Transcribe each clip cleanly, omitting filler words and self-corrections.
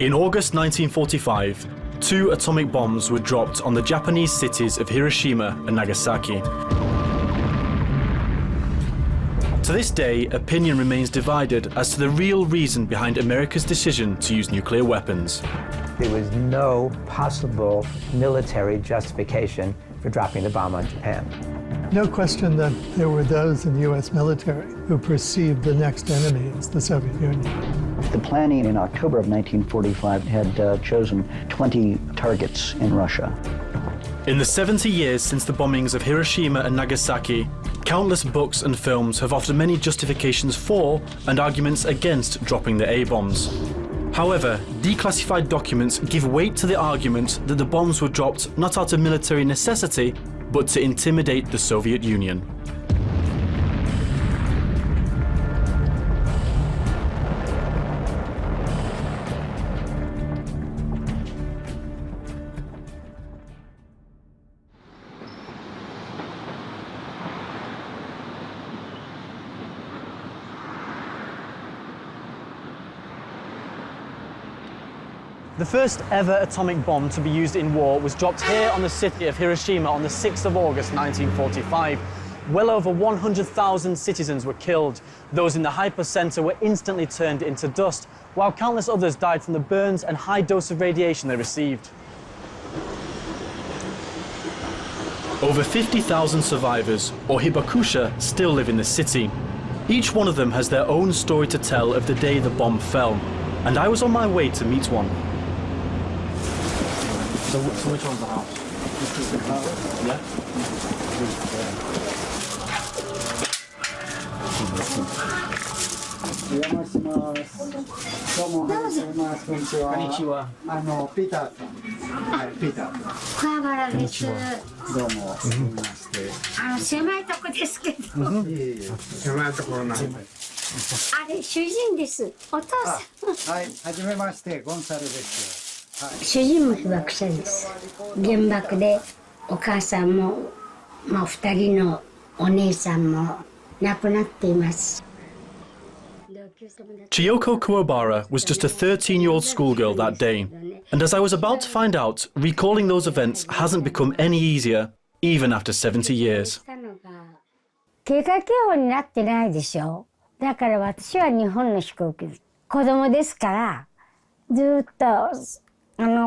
In August 1945, 2 atomic bombs were dropped on the Japanese cities of Hiroshima and Nagasaki. To this day, opinion remains divided as to the real reason behind America's decision to use nuclear weapons. There was no possible military justification for dropping the bomb on Japan. No question that there were those in the U.S. military who perceived the next enemy as the Soviet Union. The planning in October of 1945 had chosen 20 targets in Russia. In the 70 years since the bombings of Hiroshima and Nagasaki, countless books and films have offered many justifications for and arguments against dropping the A-bombs. However, declassified documents give weight to the argument that the bombs were dropped not out of military necessity, but to intimidate the Soviet Union. The first ever atomic bomb to be used in war was dropped here on the city of Hiroshima on the 6th of August 1945. Well over 100,000 citizens were killed. Those in the hypocenter were instantly turned into dust, while countless others died from the burns and high dose of radiation they received. Over 50,000 survivors, or hibakusha, still live in the city. Each one of them has their own story to tell of the day the bomb fell, and I was on my way to meet one. So which one's the house? This is the house? Yeah. Konnichiwa. Peter. Peter. 桑原です。どうも。狭いとこですけど。狭いところなんで。あれ主人です。お父さん。はい、はじめまして、ゴンサルです。主人も被爆者です。原爆でお母さんも、2人のお姉さんも亡くなっています。Chiyoko Kuwabara was just a 13-year-old schoolgirl that day, and as I was about to find out, recalling those events hasn't become any easier, even after 70 years. 経過警報になってないでしょ。だから私は日本の飛行機です。子供ですから、ずっと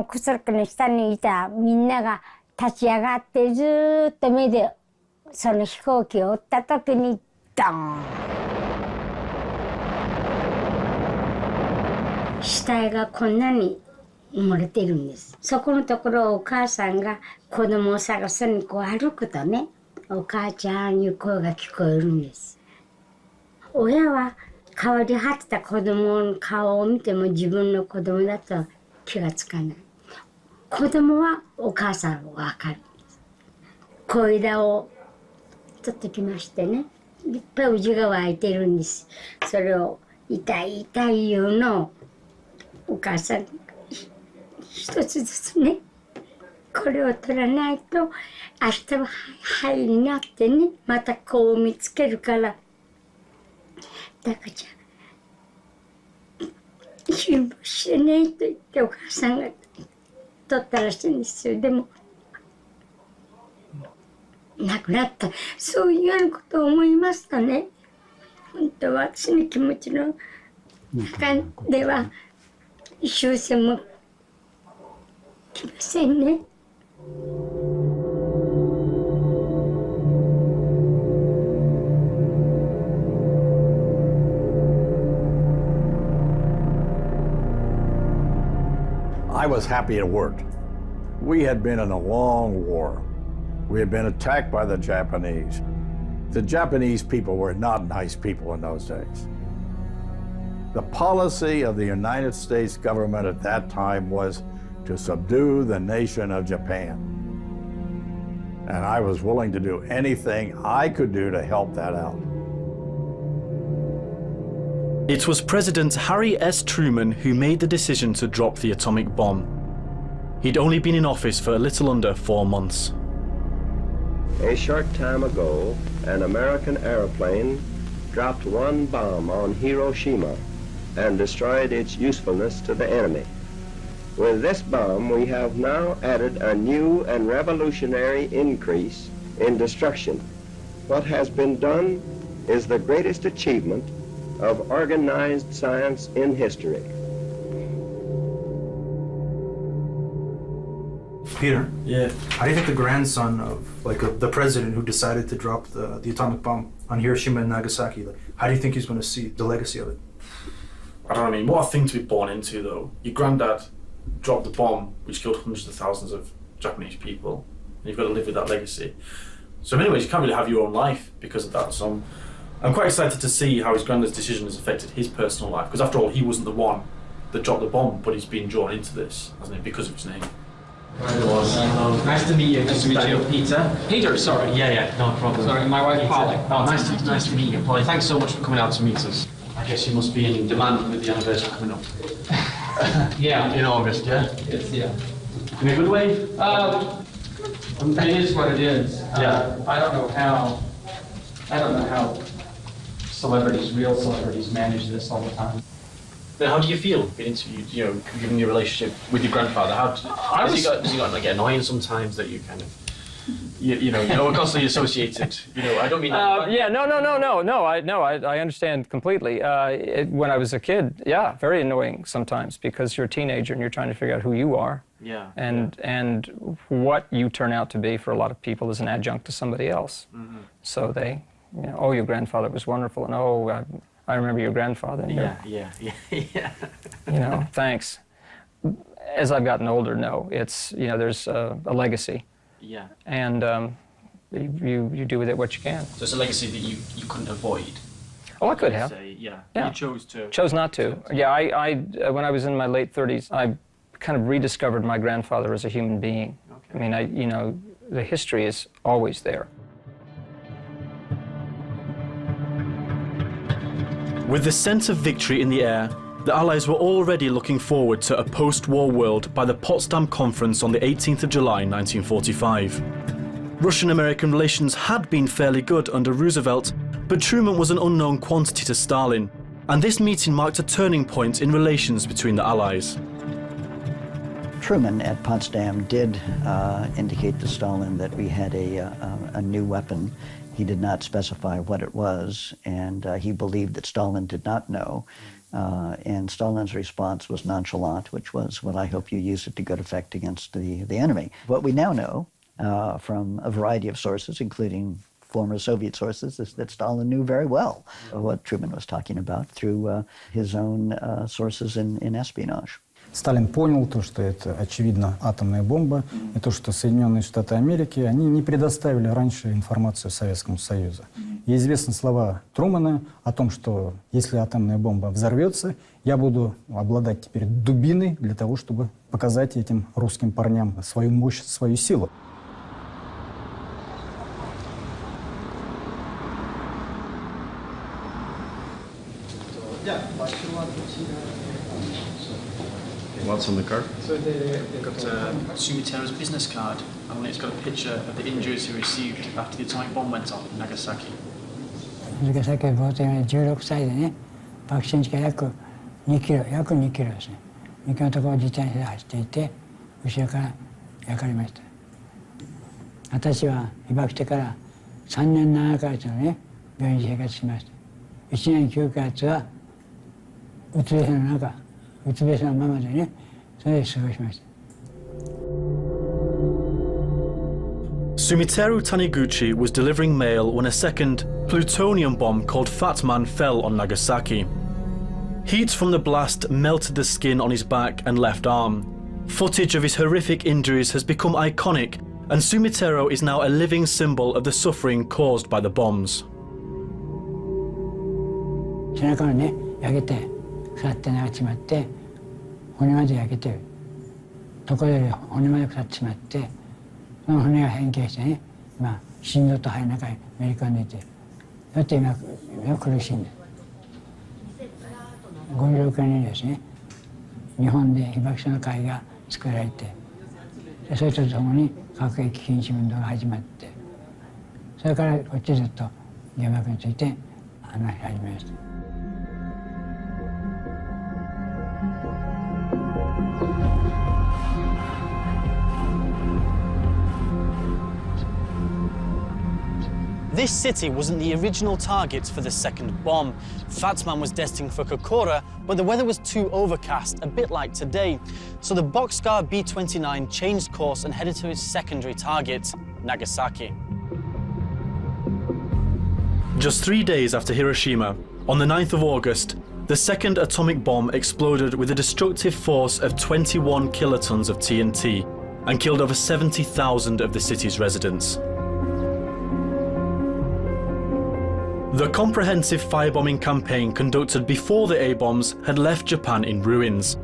クスラックの下にいたみんなが立ち上がってずっと目でその飛行機を追った時にドーン。死体がこんなに埋もれているんです。そこのところをお母さんが子供を探すにこう歩くとね、お母ちゃんいう声が聞こえるんです。親は変わり果てた子供の顔を見ても自分の子供だと気がつかない。子供はお母さんを分かるんです。小枝を取ってきましてね、いっぱい蛆が湧いてるんです。それを痛い痛い言うのをお母さん一つずつね、これを取らないと明日は灰になってね、また子を見つけるから、だからじゃあ辛抱してねと言ってお母さんが取ったらしいんですよ。でも亡くなった。そういうようなことを思いますとね、本当は私の気持ちの中では終戦も来ませんね。I was happy it worked. We had been in a long war. We had been attacked by the Japanese. The Japanese people were not nice people in those days. The policy of the United States government at that time was to subdue the nation of Japan. And I was willing to do anything I could do to help that out. It was President Harry S. Truman who made the decision to drop the atomic bomb. He'd only been in office for a little under 4 months. A short time ago, an American airplane dropped one bomb on Hiroshima and destroyed its usefulness to the enemy. With this bomb, we have now added a new and revolutionary increase in destruction. What has been done is the greatest achievement of organized science in history. Peter, yeah. How do you think the grandson of the president who decided to drop the atomic bomb on Hiroshima and Nagasaki, how do you think he's going to see the legacy of it? I don't know, I mean, what a thing to be born into, though. Your granddad dropped the bomb, which killed hundreds of thousands of Japanese people, and you've got to live with that legacy. So in many ways, you can't really have your own life because of that. So I'm quite excited to see how his granddad's decision has affected his personal life, because after all, he wasn't the one that dropped the bomb, but he's been drawn into this, hasn't he, because of his name. Nice to meet you. Nice to meet you. Peter. Peter, sorry. Yeah, no problem. Sorry, my wife Polly. Oh, nice to meet you, Polly. Thanks so much for coming out to meet us. I guess you must be in demand with the anniversary coming up. Yeah. In August, yeah? It's, yeah. In a good way? It is what it is. Yeah. I don't know how real celebrities manage this all the time. Then how do you feel being interviewed, given your relationship with your grandfather? Does he got annoying sometimes that you kind of, you're constantly associated, I don't mean... Yeah, no, I understand completely. When I was a kid, yeah, very annoying sometimes because you're a teenager and you're trying to figure out who you are. Yeah. And what you turn out to be for a lot of people is an adjunct to somebody else. Mm-hmm. So they, oh, your grandfather was wonderful, and oh, I remember your grandfather. And Yeah. Thanks. As I've gotten older, no, it's, there's a legacy. Yeah. And you do with it what you can. So it's a legacy that you couldn't avoid. Oh, I could have. Yeah. Yeah. You chose to. Chose not to. Yeah, I when I was in my late 30s, I kind of rediscovered my grandfather as a human being. Okay. I mean, the history is always there. With the sense of victory in the air, the Allies were already looking forward to a post-war world by the Potsdam Conference on the 18th of July 1945. Russian-American relations had been fairly good under Roosevelt, but Truman was an unknown quantity to Stalin, and this meeting marked a turning point in relations between the Allies. Truman at Potsdam did indicate to Stalin that we had a new weapon. He did not specify what it was, and he believed that Stalin did not know. And Stalin's response was nonchalant, which was, well, I hope you use it to good effect against the enemy. What we now know from a variety of sources, including former Soviet sources, is that Stalin knew very well what Truman was talking about through his own sources in espionage. Сталин понял то, что это, очевидно, атомная бомба, и то, что Соединенные Штаты Америки, они не предоставили раньше информацию Советскому Союзу. И известны слова Трумэна о том, что если атомная бомба взорвется, я буду обладать теперь дубиной для того, чтобы показать этим русским парням свою мощь, свою силу. What's on the card? So they've got Sumitero's business card, and it's got a picture of the injuries he received after the atomic bomb went off in Nagasaki. さっき冒頭に16歳でね、爆心地から約2キロですね。2キロのところを自転車で走っていて、後ろから焼かれました。私は被爆してから3年7ヶ月のね、病院で生活しました。1年9ヶ月はうつ伏せの中、うつ伏せのままでね、それで過ごしました。Sumiteru Taniguchi was delivering mail when a second plutonium bomb called Fat Man fell on Nagasaki. Heat from the blast melted the skin on his back and left arm. Footage of his horrific injuries has become iconic, and Sumiteru is now a living symbol of the suffering caused by the bombs. 背中がね、焼けて、腐ってなっちまって、骨まで焼けてる。ところで骨まで腐ってしまって、その骨が変形してね、今、心臓と肺の中にめり込んでいて、だって今苦しいんです。56年にですね、日本で被爆者の会が作られて、それとともに核兵器禁止運動が始まって、それからこっちずっと原爆について話し始めました。This city wasn't the original target for the second bomb. Fatsman was destined for Kokura, but the weather was too overcast, a bit like today. So the Boxcar B-29 changed course and headed to its secondary target, Nagasaki. Just 3 days after Hiroshima, on the 9th of August, the second atomic bomb exploded with a destructive force of 21 kilotons of TNT and killed over 70,000 of the city's residents. The comprehensive firebombing campaign conducted before the A-bombs had left Japan in ruins.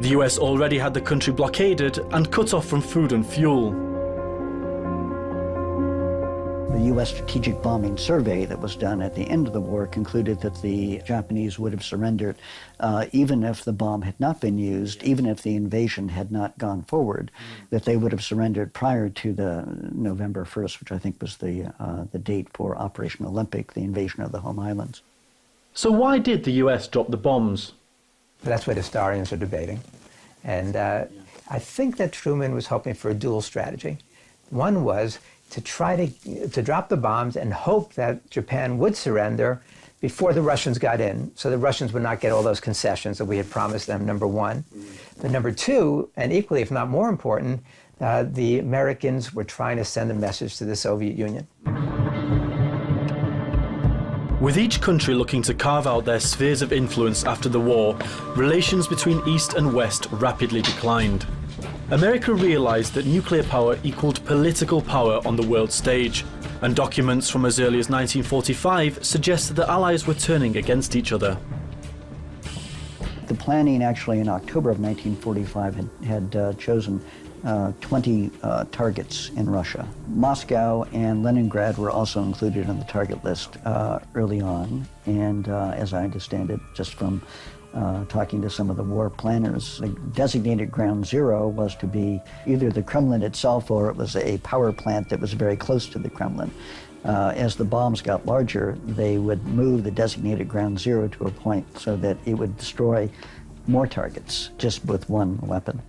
The US already had the country blockaded and cut off from food and fuel. The U.S. strategic bombing survey that was done at the end of the war concluded that the Japanese would have surrendered even if the bomb had not been used, even if the invasion had not gone forward, that they would have surrendered prior to the November 1st, which I think was the date for Operation Olympic, the invasion of the home islands. So why did the US drop the bombs? That's what historians are debating. And I think that Truman was hoping for a dual strategy. One was to try to drop the bombs and hope that Japan would surrender before the Russians got in, so the Russians would not get all those concessions that we had promised them, number one. But number two, and equally if not more important, the Americans were trying to send a message to the Soviet Union. With each country looking to carve out their spheres of influence after the war, relations between East and West rapidly declined. America realized that nuclear power equaled political power on the world stage, and documents from as early as 1945 suggest that the Allies were turning against each other. The planning actually in October of 1945 had chosen 20 targets in Russia. Moscow and Leningrad were also included on the target list early on, and as I understand it, just from talking to some of the war planners, the designated ground zero was to be either the Kremlin itself or it was a power plant that was very close to the Kremlin. As the bombs got larger, they would move the designated ground zero to a point so that it would destroy more targets just with one weapon.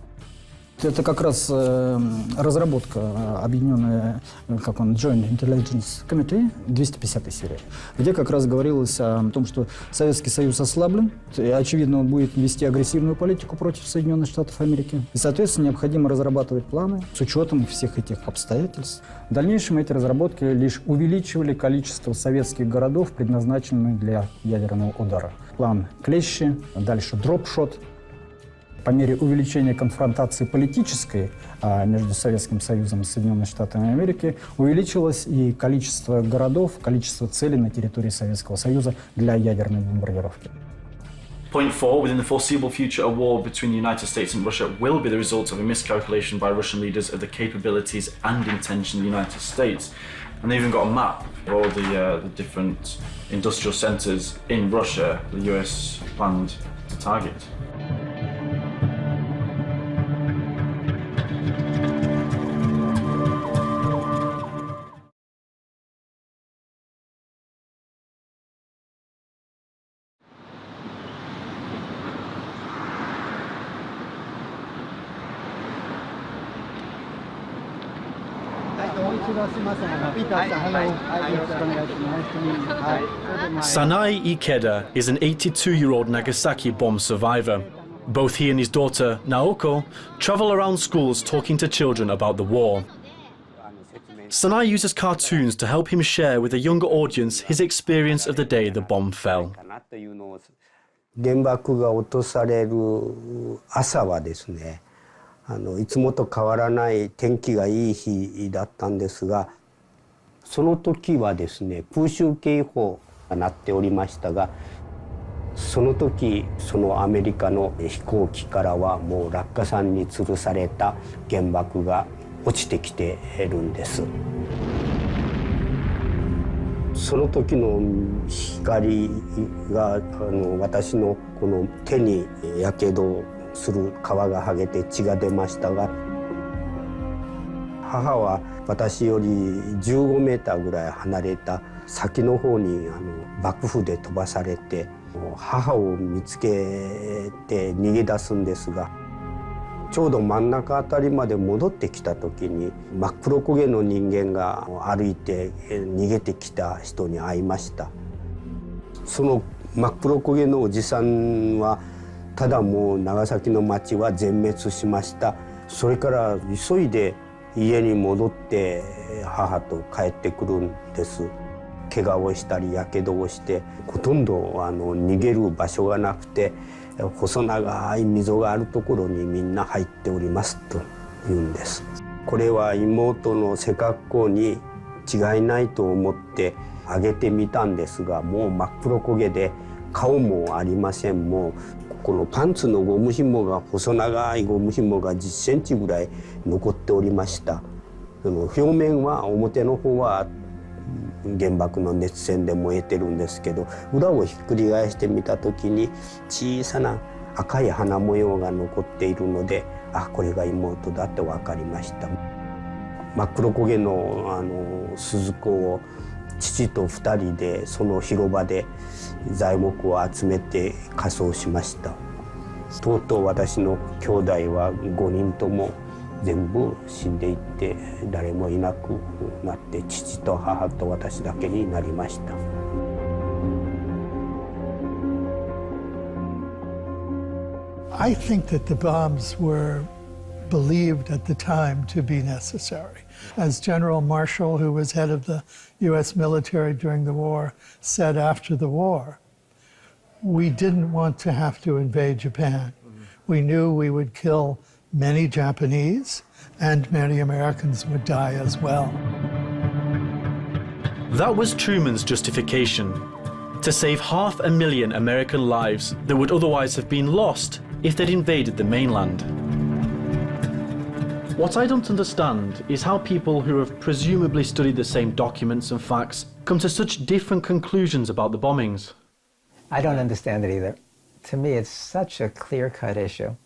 Это как раз разработка объединенная, Joint Intelligence Committee, 250-й серия, где как раз говорилось о том, что Советский Союз ослаблен, и, очевидно, он будет вести агрессивную политику против Соединенных Штатов Америки, и, соответственно, необходимо разрабатывать планы с учетом всех этих обстоятельств. В дальнейшем эти разработки лишь увеличивали количество советских городов, предназначенных для ядерного удара. План Клещи, дальше дропшот. По мере увеличения конфронтации политической между Советским Союзом и Соединенными Штатами Америки увеличилось и количество городов, количество целей на территории Советского Союза для ядерной бомбардировки. Point 4, within the foreseeable future, a war between the United States and Russia will be the result of a miscalculation by Russian leaders of the capabilities and intention of the United States. And they even got a map of all the different industrial centers in Russia the US planned to target. Sanae Ikeda is an 82-year-old Nagasaki bomb survivor. Both he and his daughter, Naoko, travel around schools talking to children about the war. Sanae uses cartoons to help him share with a younger audience his experience of the day the bomb fell. 原爆が落とされる朝はですね、いつもと変わらない天気がいい日だったんですが、その時はですね、空襲警報が鳴っておりましたが、その時そのアメリカの飛行機からはもう落下傘に吊るされた原爆が落ちてきているんです。その時の光が私のこの手にやけどする皮が剥げて血が出ましたが、母は私より15メーターぐらい離れた先の方に爆風で飛ばされて、母を見つけて逃げ出すんですが、ちょうど真ん中あたりまで戻ってきた時に真っ黒焦げの人間が歩いて逃げてきた人に会いました。その真っ黒焦げのおじさんはただもう長崎の町は全滅しました。それから急いで家に戻って母と帰ってくるんです。怪我をしたりやけどをしてほとんど逃げる場所がなくて細長い溝があるところにみんな入っておりますと言うんです。これは妹の背格好に違いないと思ってあげてみたんですが、もう真っ黒焦げで顔もありません。もうこのパンツのゴム紐が細長いゴム紐が10センチぐらい残っておりました。表面は表の方は原爆の熱線で燃えてるんですけど、裏をひっくり返してみた時に小さな赤い花模様が残っているので、あ、これが妹だって分かりました。真っ黒焦げの鈴子を父と2人でその広場で材木を集めて火葬しました。とうとう私の兄弟は5人とも全部死んでいって誰もいなくなって父と母と私だけになりました。I think that the bombs were believed at the time to be necessary. As General Marshall, who was head of the US military during the war, said after the war, we didn't want to have to invade Japan. We knew we would kill many Japanese and many Americans would die as well. That was Truman's justification, to save 500,000 American lives that would otherwise have been lost if they'd invaded the mainland. What I don't understand is how people who have presumably studied the same documents and facts come to such different conclusions about the bombings. I don't understand it either. To me, it's such a clear-cut issue.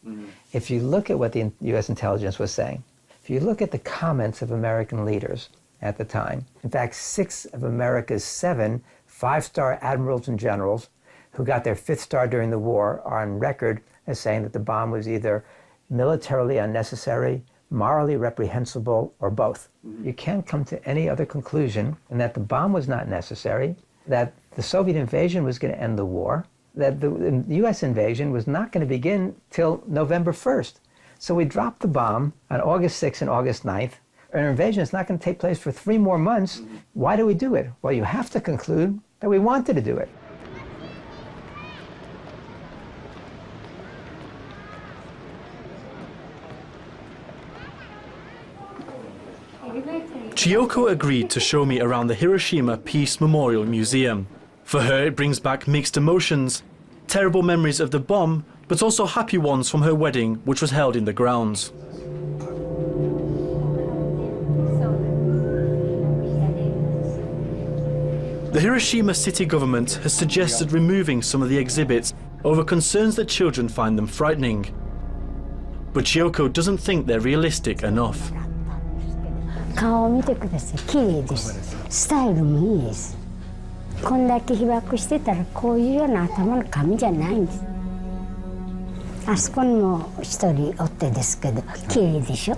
If you look at what the U.S. intelligence was saying, if you look at the comments of American leaders at the time, in fact, 6 of America's 7 5-star admirals and generals who got their 5th star during the war are on record as saying that the bomb was either militarily unnecessary, morally reprehensible, or both. You can't come to any other conclusion than that the bomb was not necessary, that the Soviet invasion was going to end the war, that the U.S. invasion was not going to begin till November 1st. So we dropped the bomb on August 6th and August 9th. Our invasion is not going to take place for 3 more months. Why do we do it? Well, you have to conclude that we wanted to do it. Chiyoko agreed to show me around the Hiroshima Peace Memorial Museum. For her, it brings back mixed emotions, terrible memories of the bomb, but also happy ones from her wedding, which was held in the grounds. The Hiroshima city government has suggested removing some of the exhibits over concerns that children find them frightening. But Chiyoko doesn't think they're realistic enough. 顔を見てください。綺麗です。スタイルもいいです。こんだけ被爆してたらこういうような頭の紙じゃないんです。あそこにも一人おってですけど、綺麗でしょ。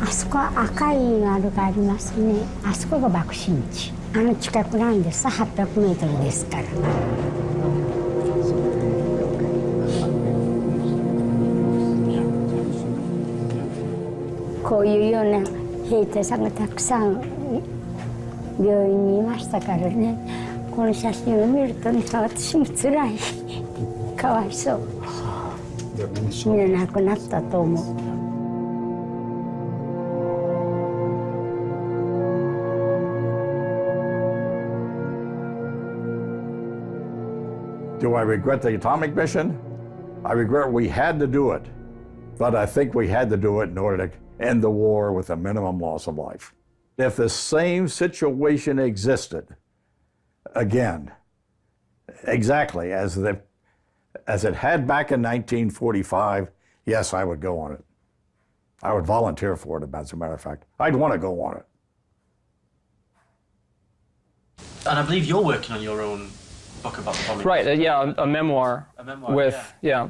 あそこは赤いがありますね。あそこが爆心地。あの近くなんです。800メートルですから。こういうような兵隊さんがたくさん病院にいましたからね、この写真を見るとね、私もつらい、かわいそう、みんな亡くなったと思う。Do I regret the atomic mission? I regret we had to do it, but I think we had to do it in order to end the war with a minimum loss of life. If the same situation existed again, exactly as it had back in 1945, yes, I would go on it. I would volunteer for it, as a matter of fact. I'd want to go on it. And I believe you're working on your own book about the bombing. Right, yeah, a memoir. A memoir, with, yeah.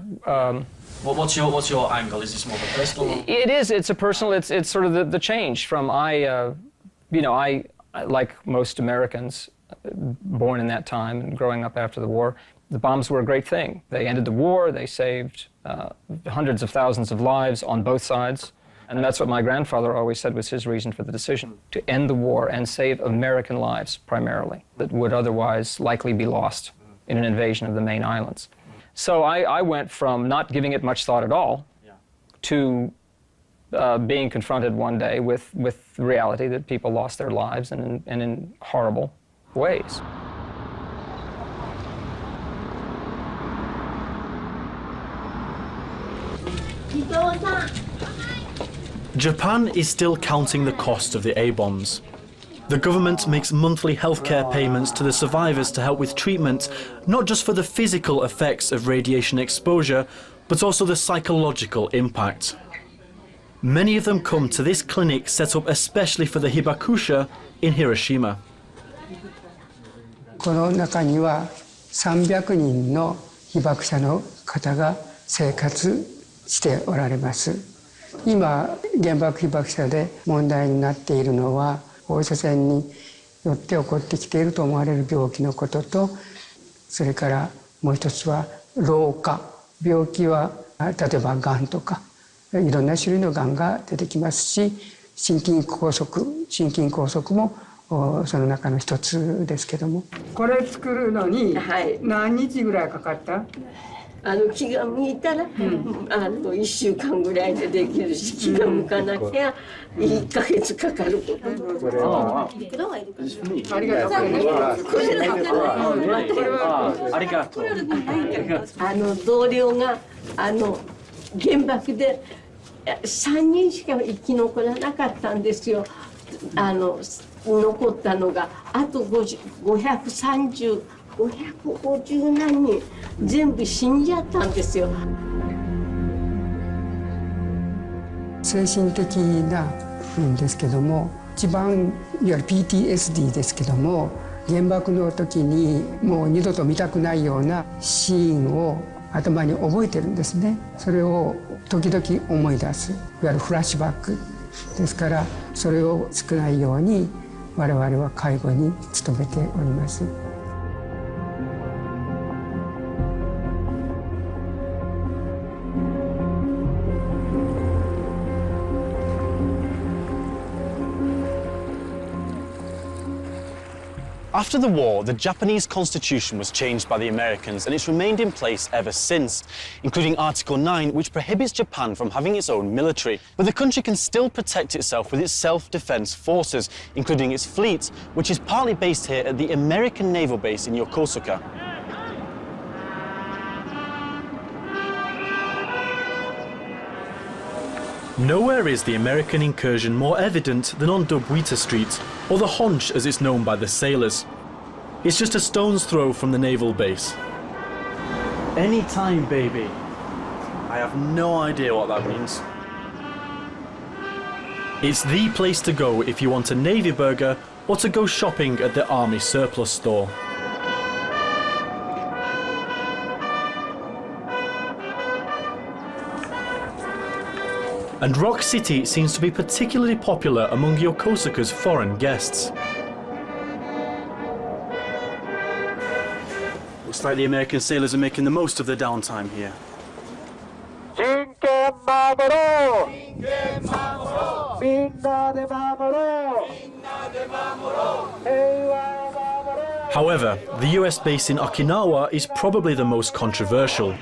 What's your angle? Is this more of a personal? It is. It's a personal. It's sort of the change from I like most Americans, born in that time and growing up after the war. The bombs were a great thing. They ended the war. They saved hundreds of thousands of lives on both sides. And that's what my grandfather always said was his reason for the decision, to end the war and save American lives primarily that would otherwise likely be lost in an invasion of the main islands. So I went from not giving it much thought at all to being confronted one day with the reality that people lost their lives and in horrible ways. Japan is still counting the cost of the A-bombs. The government makes monthly healthcare payments to the survivors to help with treatment, not just for the physical effects of radiation exposure, but also the psychological impact. Many of them come to this clinic set up especially for the hibakusha in Hiroshima. この中には300人の被爆者の方が生活しておられます。今原爆被爆者で問題になっているのは放射線によって起こってきていると思われる病気のことと、それからもう一つは老化、病気は例えばがんとかいろんな種類のがんが出てきますし、心筋梗塞もその中の一つですけども。これ作るのに何日ぐらいかかった？気が向いたら、1週間ぐらいでできるし、気が向かなきゃ1ヶ月かかること。ありがとう。ありがとう。同僚が原爆で3人しか生き残らなかったんですよ。残ったのがあと550何人全部死んじゃったんですよ。精神的なんですけども、一番いわゆる PTSD ですけども、原爆の時にもう二度と見たくないようなシーンを頭に覚えてるんですね。それを時々思い出す、いわゆるフラッシュバックですから、それを少ないように我々は介護に努めております。After the war, the Japanese constitution was changed by the Americans and it's remained in place ever since, including Article 9, which prohibits Japan from having its own military. But the country can still protect itself with its self-defense forces, including its fleet, which is partly based here at the American naval base in Yokosuka. Nowhere is the American incursion more evident than on Dobuita Street, or the Honch as it's known by the sailors. It's just a stone's throw from the naval base. Anytime, baby. I have no idea what that means. It's the place to go if you want a Navy burger or to go shopping at the Army surplus store. And Rock City seems to be particularly popular among Yokosuka's foreign guests. Looks like the American sailors are making the most of their downtime here. However, the US base in Okinawa is probably the most controversial.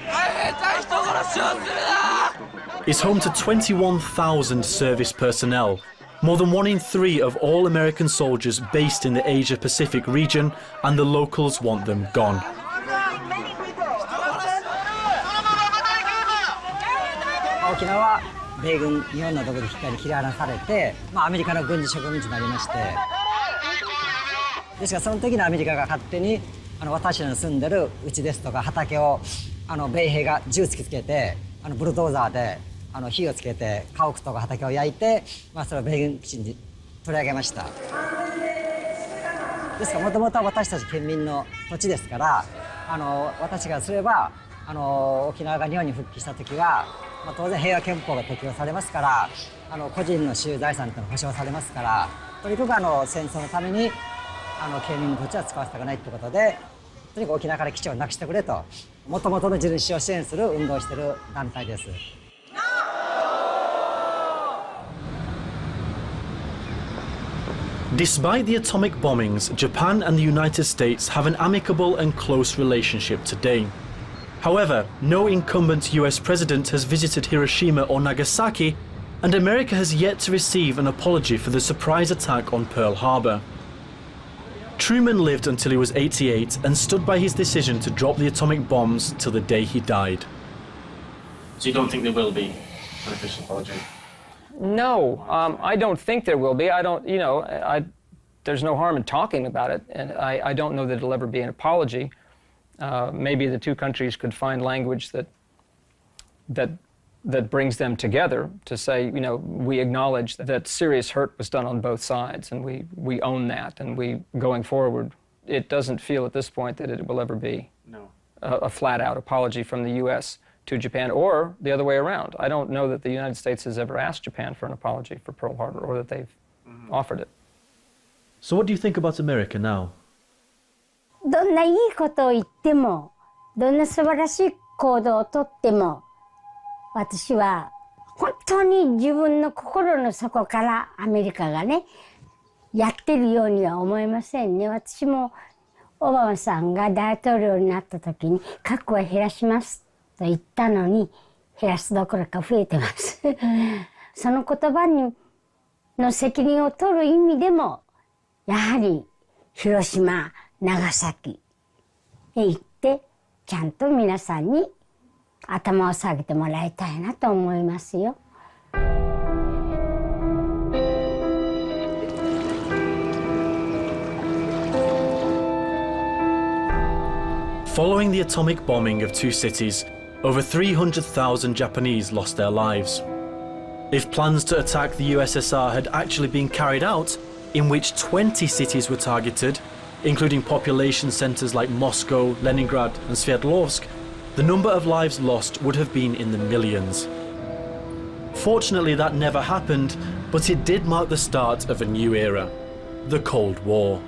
It's home to 21,000 service personnel, more than 1 in 3 of all American soldiers based in the Asia-Pacific region, and the locals want them gone. Okinawa 米軍日本のところで切り離されて、アメリカの軍事植民地になりまして、ですからその時にアメリカが勝手に私らの住んでる家ですとか畑を米兵が銃突きつけてブルドーザーで火をつけて家屋とか畑を焼いて、それを米軍基地に取り上げました。ですからもともとは私たち県民の土地ですから、私がすれば沖縄が日本に復帰した時は、当然平和憲法が適用されますから、個人の私有財産というのが保障されますから、とにかく戦争のために県民の土地は使わせたくないということで、とにかく沖縄から基地をなくしてくれと、もともとの地主を支援する運動をしている団体です。Despite the atomic bombings, Japan and the United States have an amicable and close relationship today. However, no incumbent US president has visited Hiroshima or Nagasaki, and America has yet to receive an apology for the surprise attack on Pearl Harbor. Truman lived until he was 88 and stood by his decision to drop the atomic bombs till the day he died. So you don't think there will be an official apology? No, I don't think there will be. I don't, there's no harm in talking about it, and I don't know that it'll ever be an apology. Maybe the two countries could find language that brings them together to say, we acknowledge that serious hurt was done on both sides, and we own that, and going forward, it doesn't feel at this point that it will ever be a flat-out apology from the U.S. to Japan, or the other way around. I don't know that the United States has ever asked Japan for an apology for Pearl Harbor, or that they've offered it. So what do you think about America now? どんないいことを言っても、どんな素晴らしい行動をとっても、私は本当に自分の心の底からアメリカがね、やってるようには思えませんね。私もオバマさんが大統領になった時に核は減らしますと言ったのに、減らすどころか増えてます。その言葉の責任を取る意味でも、やはり広島、長崎へ行って、ちゃんと皆さんに頭を下げてもらいたいなと思いますよ。Following the atomic bombing of two cities, over 300,000 Japanese lost their lives. If plans to attack the USSR had actually been carried out, in which 20 cities were targeted, including population centers like Moscow, Leningrad and Sverdlovsk, the number of lives lost would have been in the millions. Fortunately, that never happened, but it did mark the start of a new era, the Cold War.